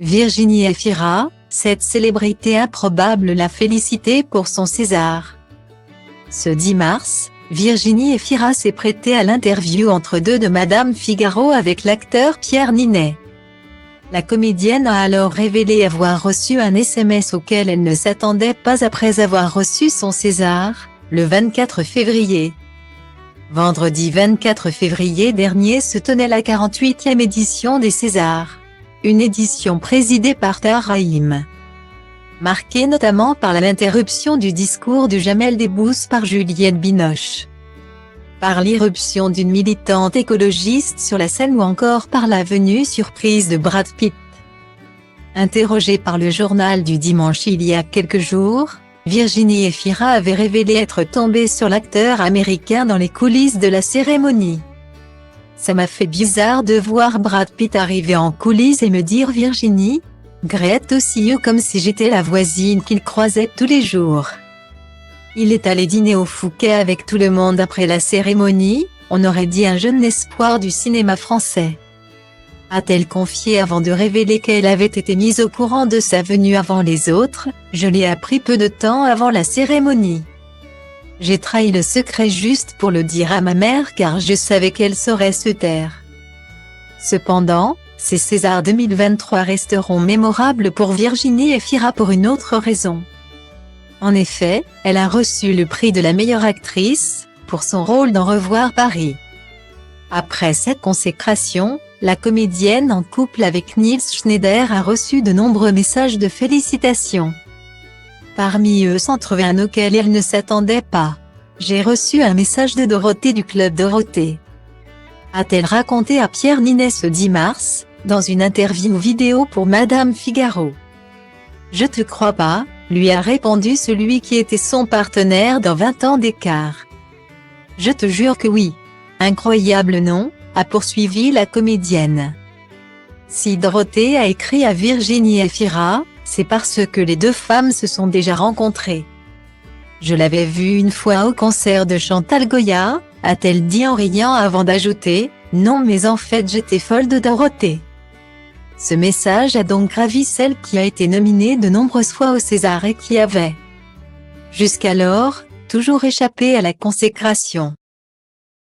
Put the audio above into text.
Virginie Efira, cette célébrité improbable l'a félicitée pour son César. Ce 10 mars, Virginie Efira s'est prêtée à l'interview entre deux de Madame Figaro avec l'acteur Pierre Ninet. La comédienne a alors révélé avoir reçu un SMS auquel elle ne s'attendait pas après avoir reçu son César, le 24 février. Vendredi 24 février dernier se tenait la 48e édition des Césars. Une édition présidée par Tahar Rahim. Marquée notamment par l'interruption du discours de Jamel Debbouze par Juliette Binoche. Par l'irruption d'une militante écologiste sur la scène ou encore par la venue surprise de Brad Pitt. Interrogée par le journal du dimanche il y a quelques jours, Virginie Efira avait révélé être tombée sur l'acteur américain dans les coulisses de la cérémonie. Ça m'a fait bizarre de voir Brad Pitt arriver en coulisses et me dire Virginie, Grete aussi comme si j'étais la voisine qu'il croisait tous les jours. Il est allé dîner au Fouquet avec tout le monde après la cérémonie, on aurait dit un jeune espoir du cinéma français. A-t-elle confié avant de révéler qu'elle avait été mise au courant de sa venue avant les autres, je l'ai appris peu de temps avant la cérémonie. J'ai trahi le secret juste pour le dire à ma mère car je savais qu'elle saurait se taire. Cependant, ces Césars 2023 resteront mémorables pour Virginie Efira pour une autre raison. En effet, elle a reçu le prix de la meilleure actrice, pour son rôle dans Revoir Paris. Après cette consécration, la comédienne en couple avec Nils Schneider a reçu de nombreux messages de félicitations. Parmi eux s'en trouvait un auquel elle ne s'attendait pas. J'ai reçu un message de Dorothée du Club Dorothée. A-t-elle raconté à Pierre Ninet ce 10 mars, dans une interview vidéo pour Madame Figaro. Je te crois pas, lui a répondu celui qui était son partenaire dans 20 ans d'écart. Je te jure que oui. Incroyable non, a poursuivi la comédienne. Si Dorothée a écrit à Virginie Efira, c'est parce que les deux femmes se sont déjà rencontrées. Je l'avais vue une fois au concert de Chantal Goya, a-t-elle dit en riant avant d'ajouter, non mais en fait j'étais folle de Dorothée. Ce message a donc gravi celle qui a été nominée de nombreuses fois au César et qui avait, jusqu'alors, toujours échappé à la consécration.